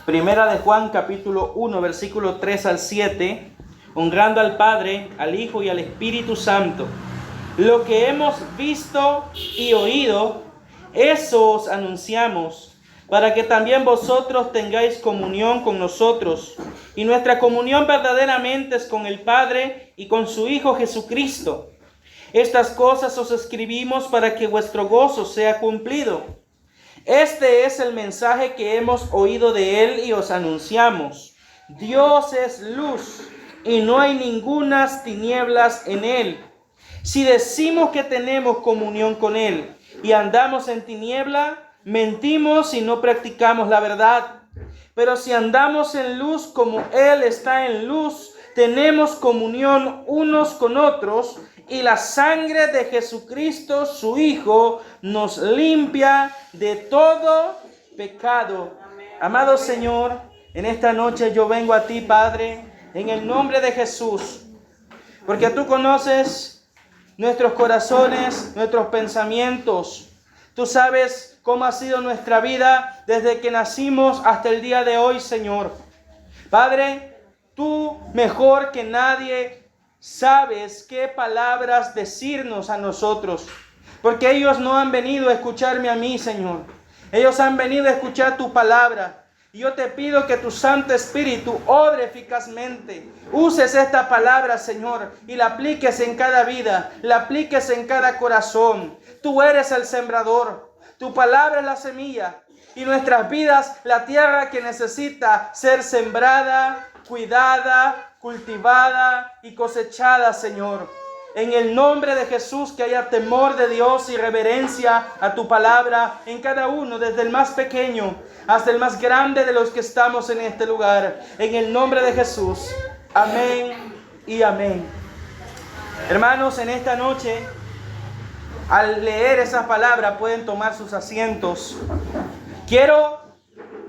Primera de Juan, capítulo 1, versículo 3 al 7, honrando al Padre, al Hijo y al Espíritu Santo. Lo que hemos visto y oído, eso os anunciamos, para que también vosotros tengáis comunión con nosotros. Y nuestra comunión verdaderamente es con el Padre y con su Hijo Jesucristo. Estas cosas os escribimos para que vuestro gozo sea cumplido. Este es el mensaje que hemos oído de Él y os anunciamos. Dios es luz y no hay ningunas tinieblas en Él. Si decimos que tenemos comunión con Él y andamos en tiniebla, mentimos y no practicamos la verdad. Pero si andamos en luz como Él está en luz, tenemos comunión unos con otros y la sangre de Jesucristo, su Hijo, nos limpia de todo pecado. Amado Señor, en esta noche yo vengo a ti, Padre, en el nombre de Jesús, porque tú conoces nuestros corazones, nuestros pensamientos. Tú sabes cómo ha sido nuestra vida desde que nacimos hasta el día de hoy, Señor. Padre, tú mejor que nadie sabes qué palabras decirnos a nosotros, porque ellos no han venido a escucharme a mí, Señor. Ellos han venido a escuchar tu palabra. Y yo te pido que tu Santo Espíritu obre eficazmente. Uses esta palabra, Señor, y la apliques en cada vida, la apliques en cada corazón. Tú eres el sembrador, tu palabra es la semilla, y nuestras vidas la tierra que necesita ser sembrada, cuidada, cultivada y cosechada, Señor. En el nombre de Jesús, que haya temor de Dios y reverencia a tu palabra en cada uno, desde el más pequeño hasta el más grande de los que estamos en este lugar. En el nombre de Jesús. Amén y amén. Hermanos, en esta noche, al leer esa palabra, pueden tomar sus asientos. Quiero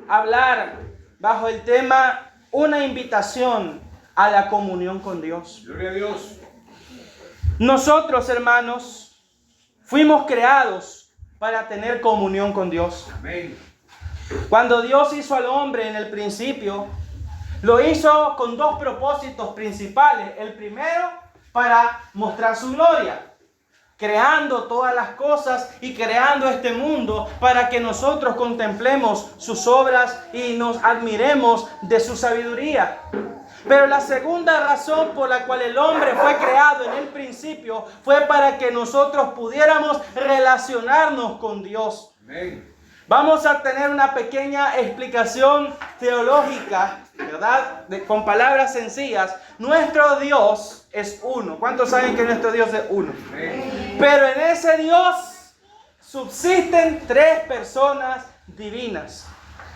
hablar bajo el tema una invitación a la comunión con Dios. Gloria a Dios. Nosotros, hermanos, fuimos creados para tener comunión con Dios. Amén. Cuando Dios hizo al hombre en el principio, lo hizo con dos propósitos principales. El primero, para mostrar su gloria, creando todas las cosas y creando este mundo para que nosotros contemplemos sus obras y nos admiremos de su sabiduría. Pero la segunda razón por la cual el hombre fue creado en el principio fue para que nosotros pudiéramos relacionarnos con Dios. Amén. Vamos a tener una pequeña explicación teológica, ¿verdad? Con palabras sencillas. Nuestro Dios es uno. ¿Cuántos saben que nuestro Dios es uno? Amén. Pero en ese Dios subsisten tres personas divinas.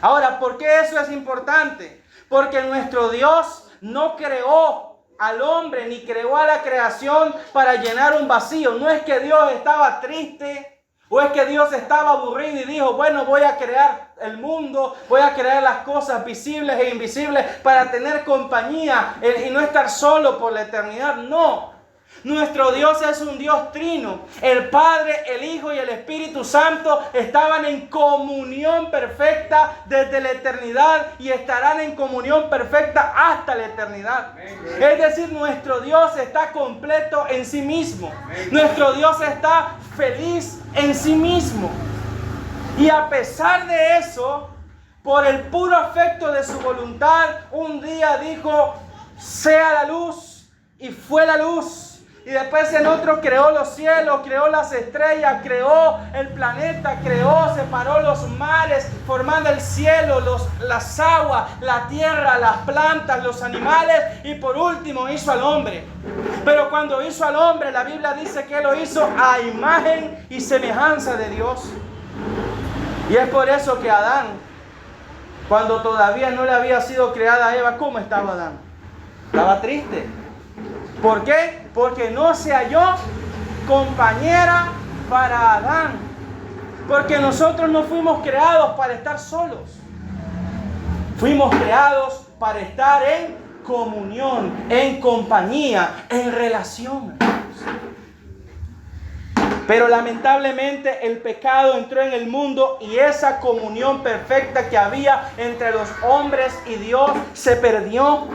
Ahora, ¿por qué eso es importante? Porque nuestro Dios no creó al hombre ni creó a la creación para llenar un vacío. No es que Dios estaba triste o es que Dios estaba aburrido y dijo, bueno, voy a crear el mundo, voy a crear las cosas visibles e invisibles para tener compañía y no estar solo por la eternidad. No. Nuestro Dios es un Dios trino. El Padre, el Hijo y el Espíritu Santo estaban en comunión perfecta desde la eternidad y estarán en comunión perfecta hasta la eternidad. Es decir, nuestro Dios está completo en sí mismo. Nuestro Dios está feliz en sí mismo. Y a pesar de eso, por el puro afecto de su voluntad, un día dijo, sea la luz, y fue la luz. Y después en otro creó los cielos, creó las estrellas, creó el planeta, separó los mares, formando el cielo, las aguas, la tierra, las plantas, los animales, y por último hizo al hombre. Pero cuando hizo al hombre, la Biblia dice que lo hizo a imagen y semejanza de Dios. Y es por eso que Adán, cuando todavía no le había sido creada Eva, ¿cómo estaba Adán? Estaba triste. ¿Por qué? Porque no se halló compañera para Adán. Porque nosotros no fuimos creados para estar solos. Fuimos creados para estar en comunión, en compañía, en relación. Pero lamentablemente el pecado entró en el mundo y esa comunión perfecta que había entre los hombres y Dios se perdió.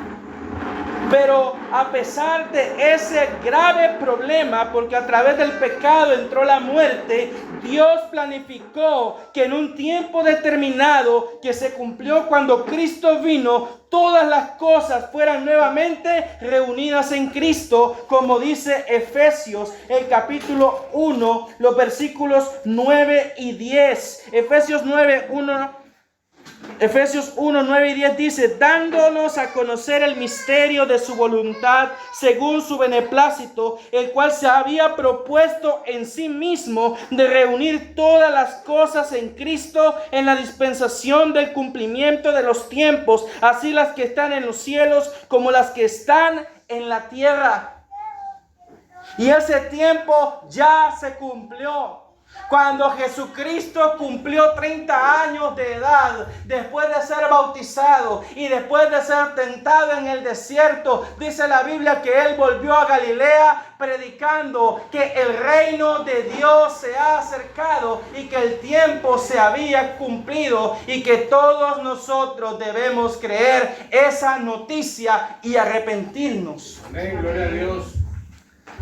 Pero a pesar de ese grave problema, porque a través del pecado entró la muerte, Dios planificó que en un tiempo determinado que se cumplió cuando Cristo vino, todas las cosas fueran nuevamente reunidas en Cristo, como dice Efesios, el capítulo 1, los versículos 9 y 10. Efesios 1, 9 y 10 dice: dándonos a conocer el misterio de su voluntad según su beneplácito, el cual se había propuesto en sí mismo de reunir todas las cosas en Cristo en la dispensación del cumplimiento de los tiempos, así las que están en los cielos como las que están en la tierra. Y ese tiempo ya se cumplió. Cuando Jesucristo cumplió 30 años de edad, después de ser bautizado y después de ser tentado en el desierto, dice la Biblia que Él volvió a Galilea predicando que el reino de Dios se ha acercado y que el tiempo se había cumplido y que todos nosotros debemos creer esa noticia y arrepentirnos. Amén, gloria a Dios.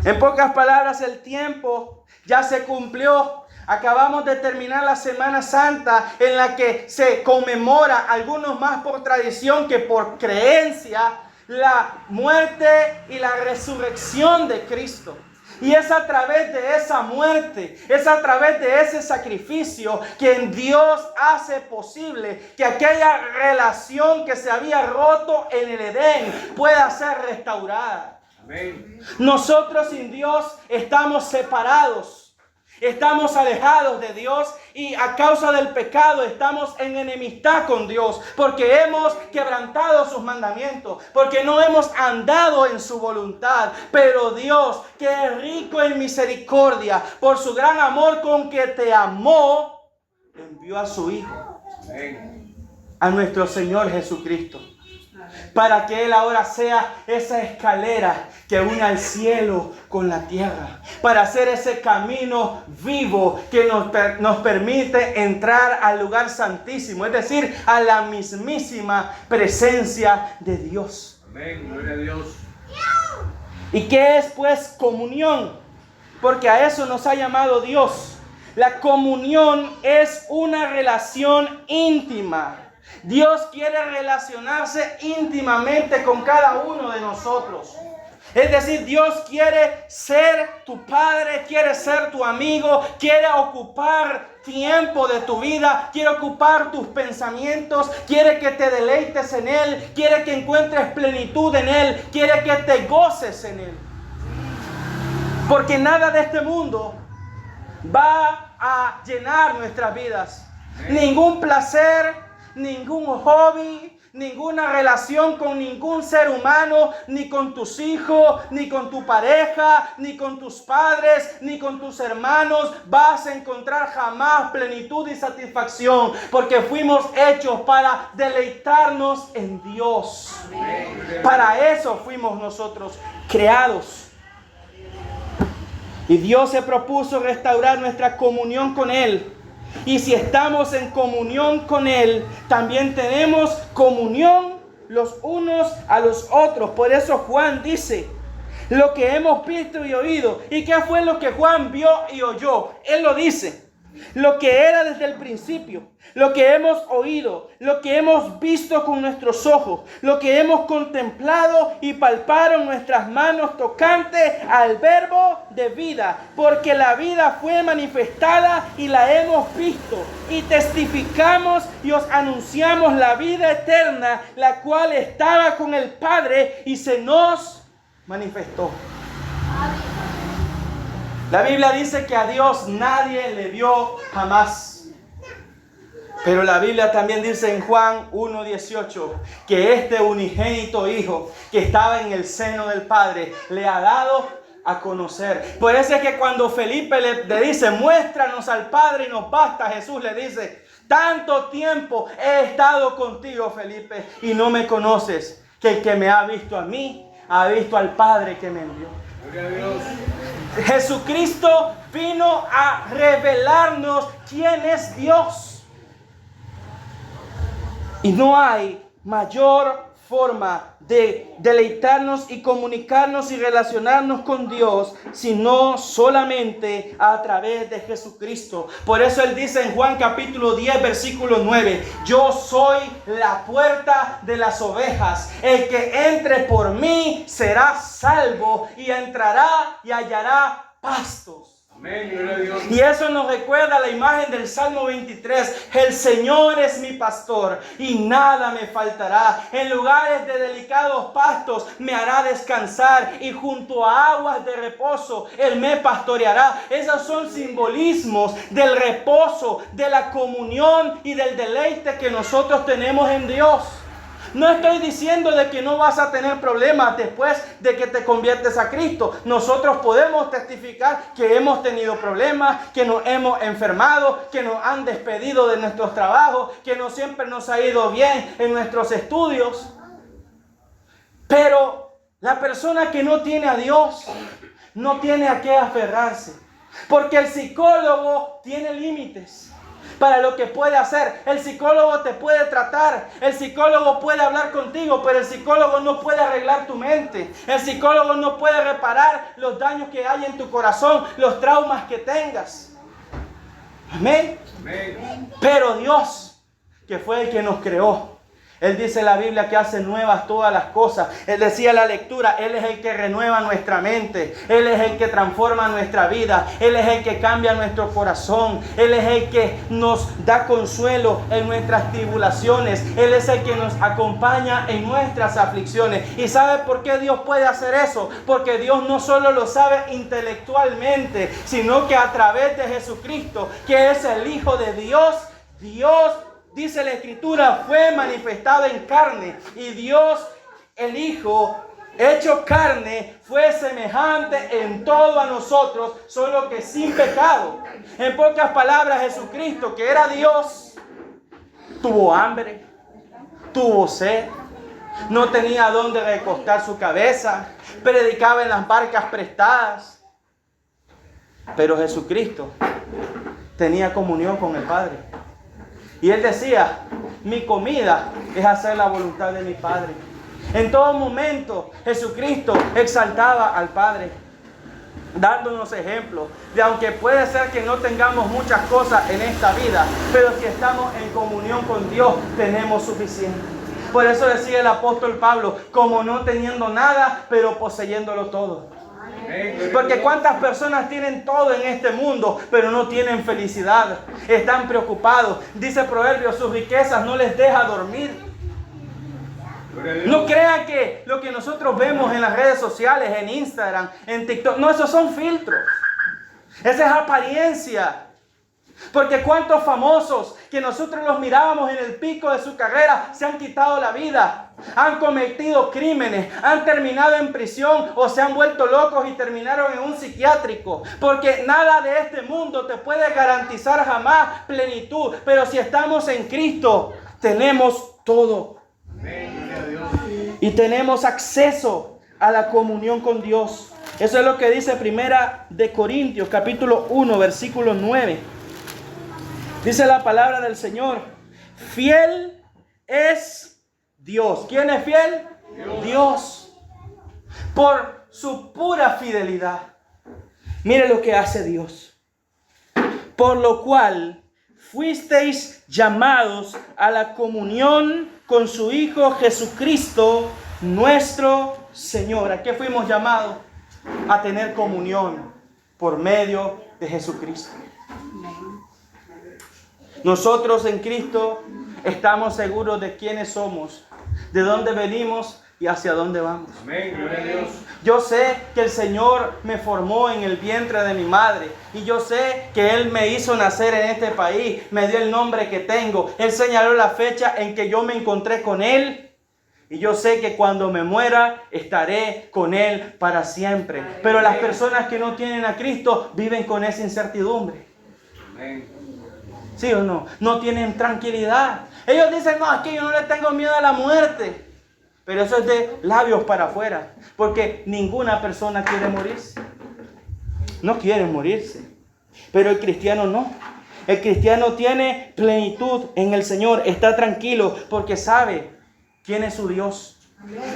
En pocas palabras, el tiempo ya se cumplió. Acabamos de terminar la Semana Santa, en la que se conmemora, algunos más por tradición que por creencia, la muerte y la resurrección de Cristo. Y es a través de esa muerte, es a través de ese sacrificio que Dios hace posible que aquella relación que se había roto en el Edén pueda ser restaurada. Amén. Nosotros sin Dios estamos separados. Estamos alejados de Dios y a causa del pecado estamos en enemistad con Dios porque hemos quebrantado sus mandamientos, porque no hemos andado en su voluntad. Pero Dios, que es rico en misericordia, por su gran amor con que te amó, envió a su Hijo, a nuestro Señor Jesucristo, para que Él ahora sea esa escalera que une al cielo con la tierra, para hacer ese camino vivo que nos permite entrar al lugar santísimo, es decir, a la mismísima presencia de Dios. Amén, gloria a Dios. ¿Y qué es pues comunión? Porque a eso nos ha llamado Dios. La comunión es una relación íntima. Dios quiere relacionarse íntimamente con cada uno de nosotros. Es decir, Dios quiere ser tu padre, quiere ser tu amigo, quiere ocupar tiempo de tu vida, quiere ocupar tus pensamientos, quiere que te deleites en Él, quiere que encuentres plenitud en Él, quiere que te goces en Él. Porque nada de este mundo va a llenar nuestras vidas. Ningún placer, ningún hobby, ninguna relación con ningún ser humano, ni con tus hijos, ni con tu pareja, ni con tus padres, ni con tus hermanos, vas a encontrar jamás plenitud y satisfacción, porque fuimos hechos para deleitarnos en Dios. Para eso fuimos nosotros creados. Y Dios se propuso restaurar nuestra comunión con Él. Y si estamos en comunión con Él, también tenemos comunión los unos a los otros. Por eso Juan dice, lo que hemos visto y oído. ¿Y qué fue lo que Juan vio y oyó? Él lo dice. Lo que era desde el principio, lo que hemos oído, lo que hemos visto con nuestros ojos, lo que hemos contemplado y palparon nuestras manos tocante al verbo de vida, porque la vida fue manifestada y la hemos visto y testificamos y os anunciamos la vida eterna, la cual estaba con el Padre y se nos manifestó. La Biblia dice que a Dios nadie le vio jamás. Pero la Biblia también dice en Juan 1:18 que este unigénito Hijo que estaba en el seno del Padre le ha dado a conocer. Por eso es que cuando Felipe le dice, muéstranos al Padre y nos basta, Jesús le dice, tanto tiempo he estado contigo, Felipe, y no me conoces, que el que me ha visto a mí, ha visto al Padre que me envió. Gloria a Dios. Jesucristo vino a revelarnos quién es Dios. Y no hay mayor forma de deleitarnos y comunicarnos y relacionarnos con Dios, sino solamente a través de Jesucristo. Por eso Él dice en Juan capítulo 10, versículo 9, yo soy la puerta de las ovejas. El que entre por mí será salvo y entrará y hallará pastos. Amén, gloria a Dios. Y eso nos recuerda la imagen del Salmo 23. El Señor es mi pastor y nada me faltará. En lugares de delicados pastos me hará descansar y junto a aguas de reposo Él me pastoreará. Esos son simbolismos del reposo, de la comunión y del deleite que nosotros tenemos en Dios. No estoy diciendo de que no vas a tener problemas después de que te conviertes a Cristo. Nosotros podemos testificar que hemos tenido problemas, que nos hemos enfermado, que nos han despedido de nuestros trabajos, que no siempre nos ha ido bien en nuestros estudios. Pero la persona que no tiene a Dios no tiene a qué aferrarse, porque el psicólogo tiene límites para lo que puede hacer. El psicólogo te puede tratar, el psicólogo puede hablar contigo, pero el psicólogo no puede arreglar tu mente. El psicólogo no puede reparar los daños que hay en tu corazón, los traumas que tengas. Amén. Amén. Pero Dios, que fue el que nos creó, Él dice en la Biblia que hace nuevas todas las cosas. Él decía en la lectura, Él es el que renueva nuestra mente. Él es el que transforma nuestra vida. Él es el que cambia nuestro corazón. Él es el que nos da consuelo en nuestras tribulaciones. Él es el que nos acompaña en nuestras aflicciones. ¿Y sabe por qué Dios puede hacer eso? Porque Dios no solo lo sabe intelectualmente, sino que a través de Jesucristo, que es el Hijo de Dios, dice la Escritura, fue manifestado en carne. Y Dios, el Hijo, hecho carne, fue semejante en todo a nosotros, solo que sin pecado. En pocas palabras, Jesucristo, que era Dios, tuvo hambre, tuvo sed, no tenía dónde recostar su cabeza, predicaba en las barcas prestadas. Pero Jesucristo tenía comunión con el Padre. Y Él decía, mi comida es hacer la voluntad de mi Padre. En todo momento Jesucristo exaltaba al Padre, dándonos ejemplos de aunque puede ser que no tengamos muchas cosas en esta vida, pero si estamos en comunión con Dios tenemos suficiente. Por eso decía el apóstol Pablo, como no teniendo nada, pero poseyéndolo todo. Porque cuántas personas tienen todo en este mundo, pero no tienen felicidad, están preocupados. Dice Proverbios, sus riquezas no les deja dormir. No crean que lo que nosotros vemos en las redes sociales, en Instagram, en TikTok, no, esos son filtros. Esa es apariencia. Porque cuántos famosos que nosotros los mirábamos en el pico de su carrera se han quitado la vida, han cometido crímenes, han terminado en prisión o se han vuelto locos y terminaron en un psiquiátrico. Porque nada de este mundo te puede garantizar jamás plenitud. Pero si estamos en Cristo, tenemos todo. Y tenemos acceso a la comunión con Dios. Eso es lo que dice Primera de Corintios, capítulo 1, versículo 9. Dice la palabra del Señor, fiel es Dios. ¿Quién es fiel? Dios. Por su pura fidelidad. Mire lo que hace Dios. Por lo cual fuisteis llamados a la comunión con su Hijo Jesucristo, nuestro Señor. ¿A qué fuimos llamados? A tener comunión por medio de Jesucristo. Nosotros en Cristo estamos seguros de quiénes somos, de dónde venimos y hacia dónde vamos. Amén, gloria a Dios. Yo sé que el Señor me formó en el vientre de mi madre. Y yo sé que Él me hizo nacer en este país. Me dio el nombre que tengo. Él señaló la fecha en que yo me encontré con Él. Y yo sé que cuando me muera estaré con Él para siempre. Pero las personas que no tienen a Cristo viven con esa incertidumbre. Amén. ¿Sí o no? No tienen tranquilidad. Ellos dicen, no, es que yo no le tengo miedo a la muerte. Pero eso es de labios para afuera, porque ninguna persona quiere morirse. No quiere morirse, pero el cristiano no. El cristiano tiene plenitud en el Señor, está tranquilo porque sabe quién es su Dios.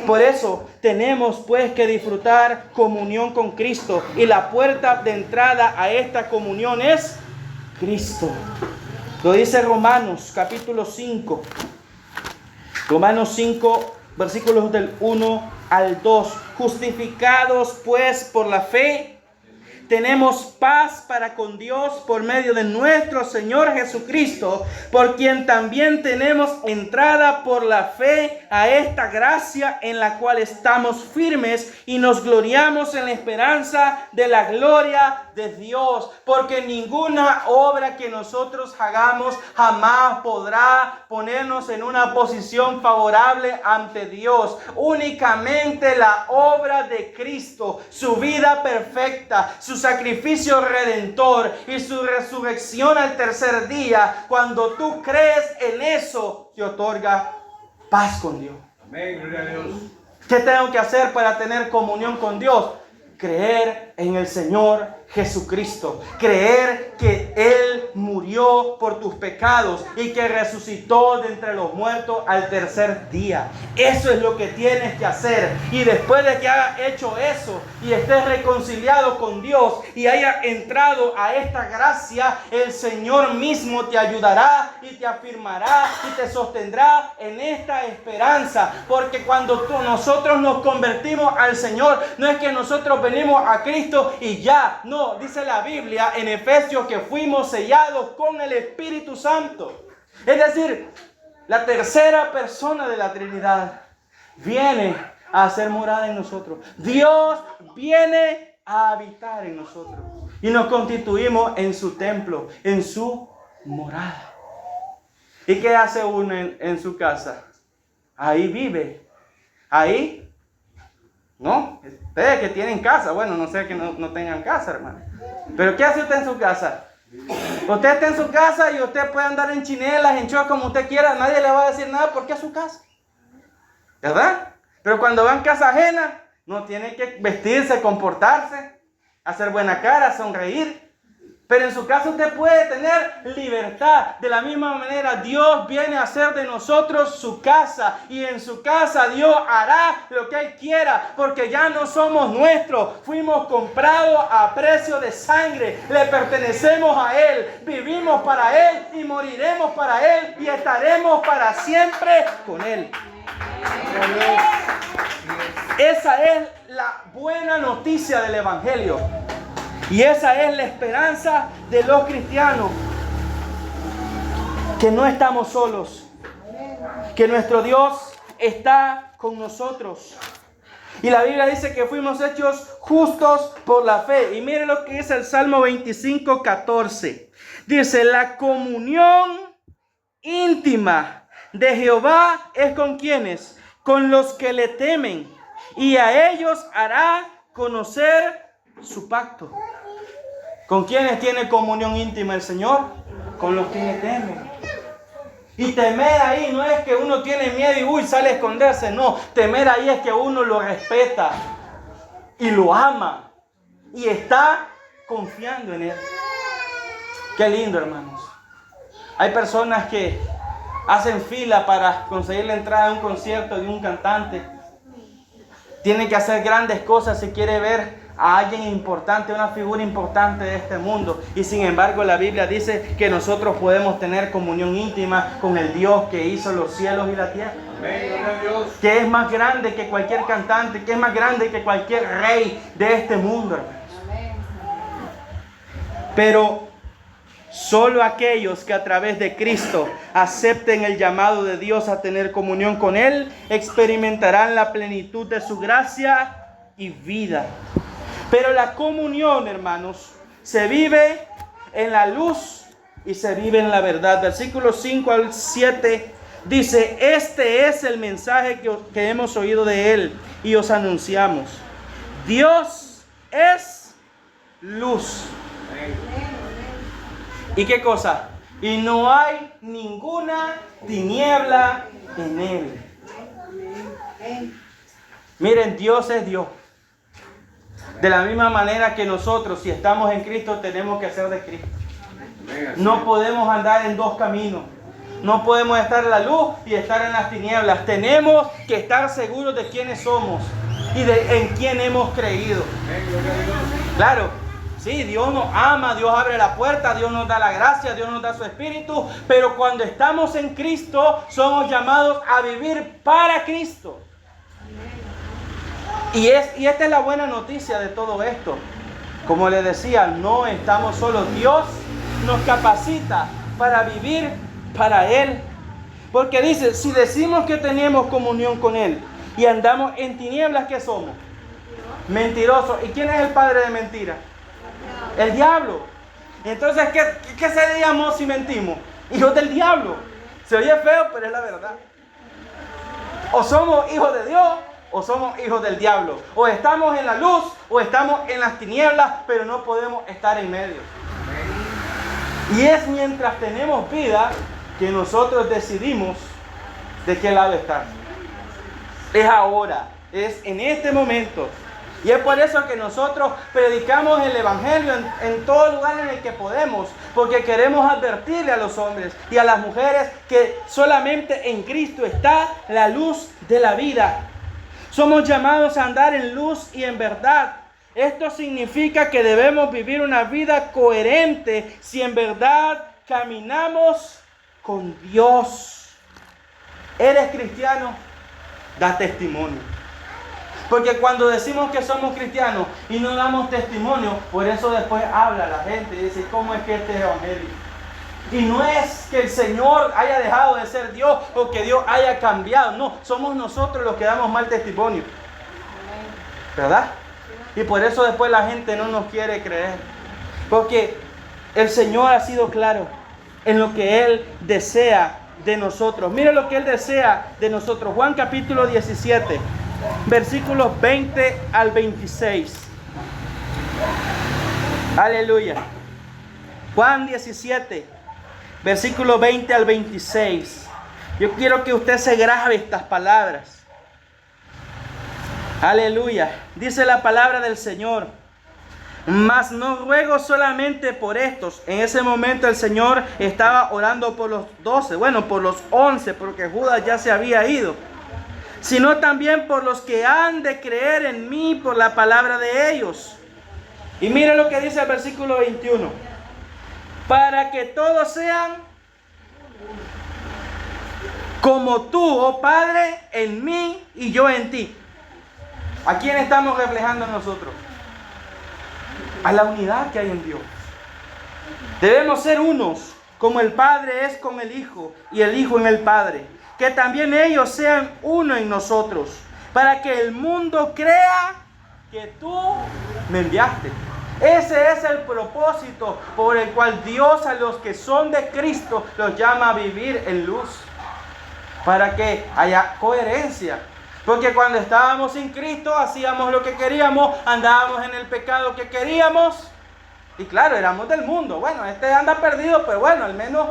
Por eso tenemos pues que disfrutar comunión con Cristo, y la puerta de entrada a esta comunión es Cristo. Lo dice Romanos capítulo 5. Romanos 5, versículos del 1 al 2. Justificados pues por la fe, tenemos paz para con Dios por medio de nuestro Señor Jesucristo, por quien también tenemos entrada por la fe a esta gracia en la cual estamos firmes y nos gloriamos en la esperanza de la gloria de Dios. Porque ninguna obra que nosotros hagamos jamás podrá ponernos en una posición favorable ante Dios. Únicamente la obra de Cristo, su vida perfecta, su sacrificio redentor y su resurrección al tercer día, cuando tú crees en eso, te otorga paz con Dios. Amén, gloria a Dios. ¿Qué tengo que hacer para tener comunión con Dios? Creer en el Señor Jesucristo. Creer que Él murió por tus pecados y que resucitó de entre los muertos al tercer día. Eso es lo que tienes que hacer. Y después de que hayas hecho eso y estés reconciliado con Dios y hayas entrado a esta gracia, el Señor mismo te ayudará y te afirmará y te sostendrá en esta esperanza. Porque cuando nosotros nos convertimos al Señor, no es que nosotros venimos a Cristo y ya, no, dice la Biblia en Efesios que fuimos sellados con el Espíritu Santo. Es decir, la tercera persona de la Trinidad viene a hacer morada en nosotros. Dios viene a habitar en nosotros y nos constituimos en su templo, en su morada. ¿Y qué hace uno en su casa? Ahí vive. Ahí, ¿no? Ustedes que tienen casa, bueno, no sé que no tengan casa, hermano. Pero ¿qué hace usted en su casa? Usted está en su casa y usted puede andar en chinelas, en shorts, como usted quiera. Nadie le va a decir nada porque es su casa, ¿verdad? Pero cuando va en casa ajena, no tiene que vestirse, comportarse, hacer buena cara, sonreír. Pero en su casa usted puede tener libertad. De la misma manera, Dios viene a hacer de nosotros su casa. Y en su casa Dios hará lo que Él quiera. Porque ya no somos nuestros. Fuimos comprados a precio de sangre. Le pertenecemos a Él. Vivimos para Él y moriremos para Él. Y estaremos para siempre con Él. Esa es la buena noticia del Evangelio. Y esa es la esperanza de los cristianos. Que no estamos solos. Que nuestro Dios está con nosotros. Y la Biblia dice que fuimos hechos justos por la fe. Y mire lo que dice el Salmo 25:14. Dice, la comunión íntima de Jehová es con quienes, con los que le temen. Y a ellos hará conocer su pacto. ¿Con quiénes tiene comunión íntima el Señor? Con los que le temen. Y temer ahí no es que uno tiene miedo y sale a esconderse. No, temer ahí es que uno lo respeta y lo ama y está confiando en Él. Qué lindo, hermanos. Hay personas que hacen fila para conseguir la entrada a un concierto de un cantante. Tienen que hacer grandes cosas si quiere ver a alguien importante, una figura importante de este mundo. Y sin embargo la Biblia dice que nosotros podemos tener comunión íntima con el Dios que hizo los cielos y la tierra. Amén, gloria a Dios. Que es más grande que cualquier cantante, que es más grande que cualquier rey de este mundo, hermanos. Pero solo aquellos que a través de Cristo acepten el llamado de Dios a tener comunión con Él experimentarán la plenitud de su gracia y vida. Pero la comunión, hermanos, se vive en la luz y se vive en la verdad. Versículos 5 al 7 dice, este es el mensaje que hemos oído de Él y os anunciamos. Dios es luz. ¿Y qué cosa? Y no hay ninguna tiniebla en Él. Miren, Dios es Dios. De la misma manera que nosotros, si estamos en Cristo, tenemos que ser de Cristo. No podemos andar en dos caminos. No podemos estar en la luz y estar en las tinieblas. Tenemos que estar seguros de quiénes somos y de en quién hemos creído. Claro, sí, Dios nos ama, Dios abre la puerta, Dios nos da la gracia, Dios nos da su espíritu. Pero cuando estamos en Cristo, somos llamados a vivir para Cristo. Y esta es la buena noticia de todo esto. Como les decía, no estamos solos. Dios nos capacita para vivir para Él. Porque dice, si decimos que tenemos comunión con Él y andamos en tinieblas, ¿qué somos? Mentirosos. ¿Y quién es el padre de mentira? El diablo. Entonces, ¿qué seríamos si mentimos? Hijos del diablo. Se oye feo, pero es la verdad. O somos hijos de Dios o somos hijos del diablo. O estamos en la luz o estamos en las tinieblas, pero no podemos estar en medio. Y es mientras tenemos vida que nosotros decidimos de qué lado estar. Es ahora, es en este momento. Y es por eso que nosotros predicamos el Evangelio en todo lugar en el que podemos, porque queremos advertirle a los hombres y a las mujeres que solamente en Cristo está la luz de la vida. Somos llamados a andar en luz y en verdad. Esto significa que debemos vivir una vida coherente si en verdad caminamos con Dios. ¿Eres cristiano? Da testimonio. Porque cuando decimos que somos cristianos y no damos testimonio, por eso después habla la gente y dice, ¿cómo es que este es evangelio? Y no es que el Señor haya dejado de ser Dios o que Dios haya cambiado. No, somos nosotros los que damos mal testimonio. ¿Verdad? Y por eso después la gente no nos quiere creer. Porque el Señor ha sido claro en lo que Él desea de nosotros. Mire lo que Él desea de nosotros. Juan capítulo 17, versículos 20 al 26. Aleluya. Juan 17, versículo 20 al 26. Yo quiero que usted se grabe estas palabras. Aleluya. Dice la palabra del Señor. Mas no ruego solamente por estos. En ese momento el Señor estaba orando por los 12. Bueno, por los 11, porque Judas ya se había ido. Sino también por los que han de creer en mí por la palabra de ellos. Y mire lo que dice el versículo 21. Para que todos sean como tú, oh Padre, en mí y yo en ti. ¿A quién estamos reflejando nosotros? A la unidad que hay en Dios. Debemos ser unos, como el Padre es con el Hijo y el Hijo en el Padre. Que también ellos sean uno en nosotros, para que el mundo crea que tú me enviaste. Ese es el propósito por el cual Dios a los que son de Cristo los llama a vivir en luz. Para que haya coherencia. Porque cuando estábamos sin Cristo hacíamos lo que queríamos, andábamos en el pecado que queríamos. Y claro, éramos del mundo. Bueno, este anda perdido, pero bueno, al menos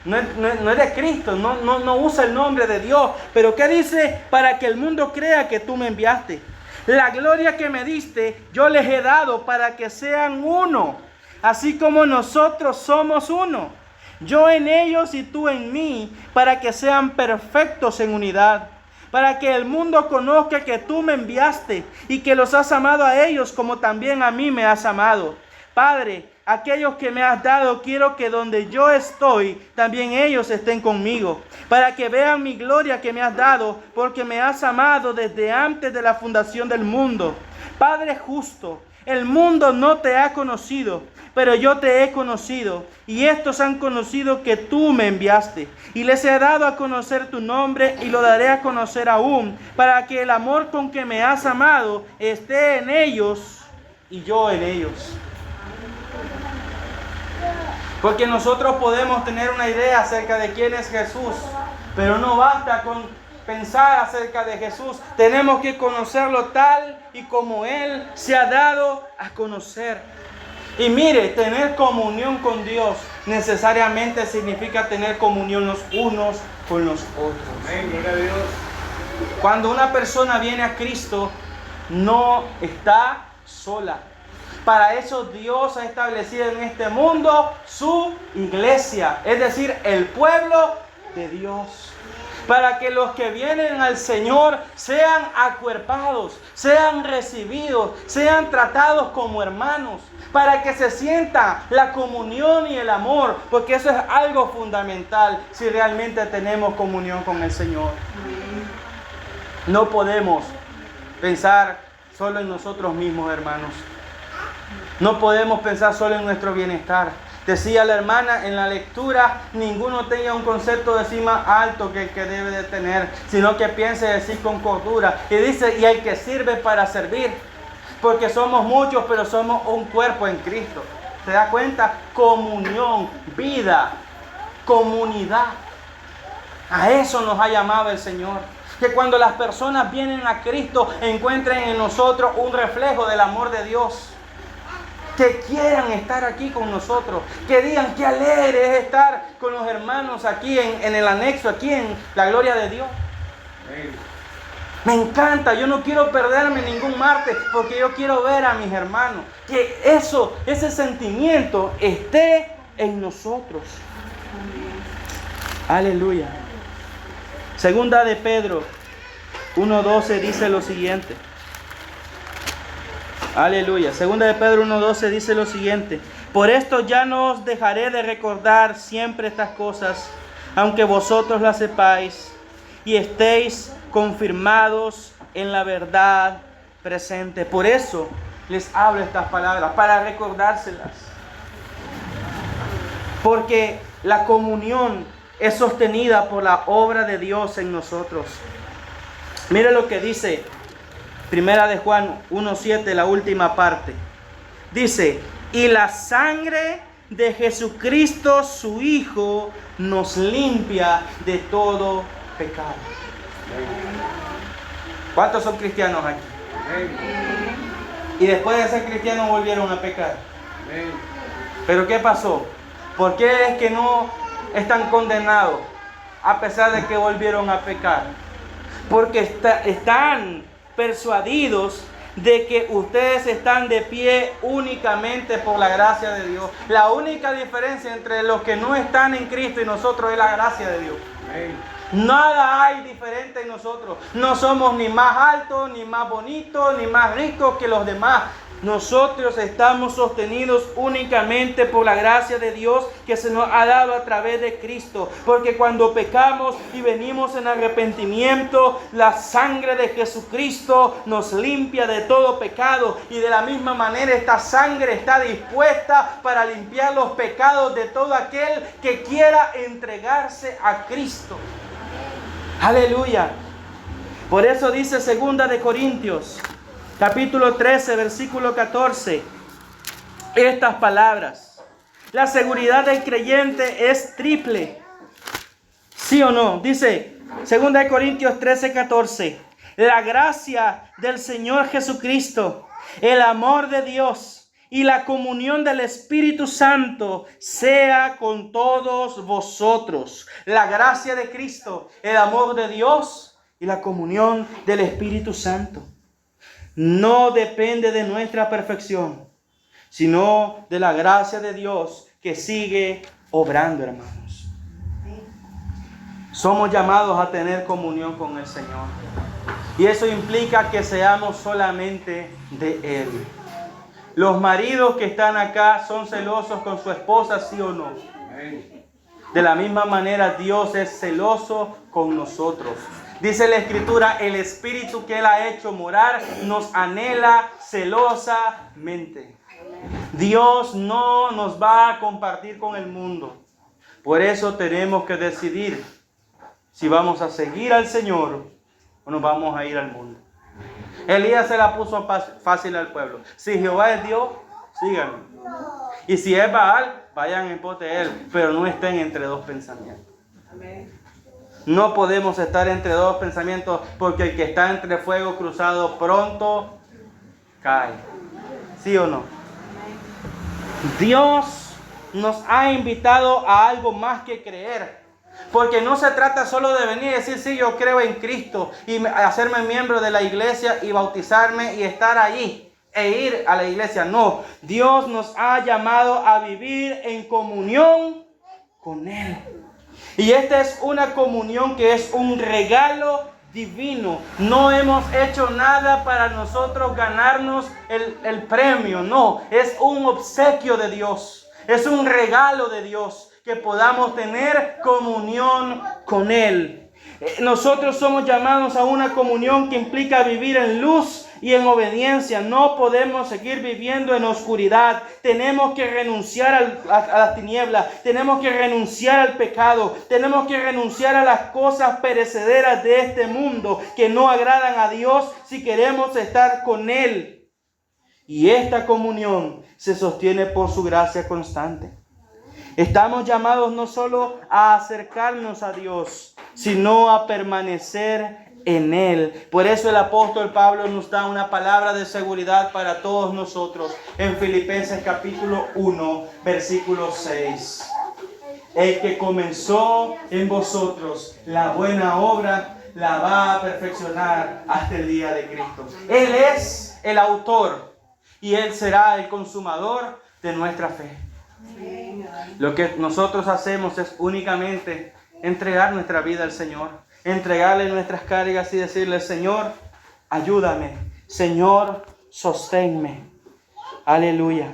no es de Cristo, no usa el nombre de Dios. Pero ¿qué dice? Para que el mundo crea que tú me enviaste. La gloria que me diste, yo les he dado para que sean uno, así como nosotros somos uno. Yo en ellos y tú en mí, para que sean perfectos en unidad. Para que el mundo conozca que tú me enviaste y que los has amado a ellos como también a mí me has amado. Padre, aquellos que me has dado, quiero que donde yo estoy, también ellos estén conmigo. Para que vean mi gloria que me has dado, porque me has amado desde antes de la fundación del mundo. Padre justo, el mundo no te ha conocido, pero yo te he conocido, y estos han conocido que tú me enviaste. Y les he dado a conocer tu nombre, y lo daré a conocer aún, para que el amor con que me has amado esté en ellos, y yo en ellos. Porque nosotros podemos tener una idea acerca de quién es Jesús, pero no basta con pensar acerca de Jesús. Tenemos que conocerlo tal y como Él se ha dado a conocer. Y mire, tener comunión con Dios necesariamente significa tener comunión los unos con los otros. Amén, gloria a Dios. Cuando una persona viene a Cristo, no está sola. Para eso Dios ha establecido en este mundo su iglesia, es decir, el pueblo de Dios. Para que los que vienen al Señor sean acuerpados, sean recibidos, sean tratados como hermanos. Para que se sienta la comunión y el amor, porque eso es algo fundamental si realmente tenemos comunión con el Señor. No podemos pensar solo en nosotros mismos, hermanos. No podemos pensar solo en nuestro bienestar. Decía la hermana en la lectura, ninguno tenga un concepto de sí más alto que el que debe de tener, sino que piense de sí con cordura. Y dice, y el que sirve para servir, porque somos muchos, pero somos un cuerpo en Cristo. ¿Se da cuenta? Comunión, vida, comunidad. A eso nos ha llamado el Señor. Que cuando las personas vienen a Cristo, encuentren en nosotros un reflejo del amor de Dios. Que quieran estar aquí con nosotros, que digan qué alegre es estar con los hermanos aquí en el anexo, aquí en la gloria de Dios. Me encanta, yo no quiero perderme ningún martes porque yo quiero ver a mis hermanos. Que ese sentimiento esté en nosotros. Aleluya. Segunda de Pedro 1:12 dice lo siguiente. Aleluya. Segunda de Pedro 1:12 dice lo siguiente. Por esto ya no os dejaré de recordar siempre estas cosas, aunque vosotros las sepáis y estéis confirmados en la verdad presente. Por eso les hablo estas palabras, para recordárselas. Porque la comunión es sostenida por la obra de Dios en nosotros. Mire lo que dice Primera de Juan 1:7, la última parte. Dice, y la sangre de Jesucristo, su Hijo, nos limpia de todo pecado. ¿Cuántos son cristianos aquí? Y después de ser cristianos volvieron a pecar. ¿Pero qué pasó? ¿Por qué es que no están condenados a pesar de que volvieron a pecar? Porque están persuadidos de que ustedes están de pie únicamente por la gracia de Dios. La única diferencia entre los que no están en Cristo y nosotros es la gracia de Dios. Nada hay diferente en nosotros. No somos ni más altos, ni más bonitos, ni más ricos que los demás. Nosotros estamos sostenidos únicamente por la gracia de Dios que se nos ha dado a través de Cristo. Porque cuando pecamos y venimos en arrepentimiento, la sangre de Jesucristo nos limpia de todo pecado. Y de la misma manera esta sangre está dispuesta para limpiar los pecados de todo aquel que quiera entregarse a Cristo. Aleluya. Por eso dice 2 de Corintios capítulo 13, versículo 14, estas palabras. La seguridad del creyente es triple. ¿Sí o no? Dice 2 de Corintios 13, 14. La gracia del Señor Jesucristo, el amor de Dios y la comunión del Espíritu Santo sea con todos vosotros. La gracia de Cristo, el amor de Dios y la comunión del Espíritu Santo. No depende de nuestra perfección, sino de la gracia de Dios que sigue obrando, hermanos. Somos llamados a tener comunión con el Señor. Y eso implica que seamos solamente de Él. Los maridos que están acá son celosos con su esposa, ¿sí o no? De la misma manera, Dios es celoso con nosotros. Dice la Escritura, el Espíritu que Él ha hecho morar nos anhela celosamente. Dios no nos va a compartir con el mundo. Por eso tenemos que decidir si vamos a seguir al Señor o nos vamos a ir al mundo. Elías se la puso fácil al pueblo. Si Jehová es Dios, síganlo. Y si es Baal, vayan en pos de él, pero no estén entre dos pensamientos. Amén. No podemos estar entre dos pensamientos, porque el que está entre fuego cruzado pronto cae. ¿Sí o no? Dios nos ha invitado a algo más que creer. Porque no se trata solo de venir y decir, sí, yo creo en Cristo, y hacerme miembro de la iglesia y bautizarme y estar allí e ir a la iglesia. No, Dios nos ha llamado a vivir en comunión con Él. Y esta es una comunión que es un regalo divino. No hemos hecho nada para nosotros ganarnos el premio. No, es un obsequio de Dios. Es un regalo de Dios que podamos tener comunión con Él. Nosotros somos llamados a una comunión que implica vivir en luz y en obediencia. No podemos seguir viviendo en oscuridad. Tenemos que renunciar a las tinieblas. Tenemos que renunciar al pecado. Tenemos que renunciar a las cosas perecederas de este mundo que no agradan a Dios si queremos estar con Él. Y esta comunión se sostiene por su gracia constante. Estamos llamados no solo a acercarnos a Dios, sino a permanecer en Él. Por eso el apóstol Pablo nos da una palabra de seguridad para todos nosotros en Filipenses capítulo 1, versículo 6. El que comenzó en vosotros la buena obra, la va a perfeccionar hasta el día de Cristo. Él es el autor y Él será el consumador de nuestra fe. Lo que nosotros hacemos es únicamente entregar nuestra vida al Señor, entregarle nuestras cargas y decirle, Señor, ayúdame, Señor, sosténme. Aleluya.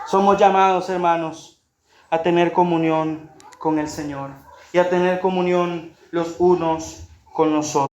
Somos llamados, hermanos, a tener comunión con el Señor y a tener comunión los unos con los otros.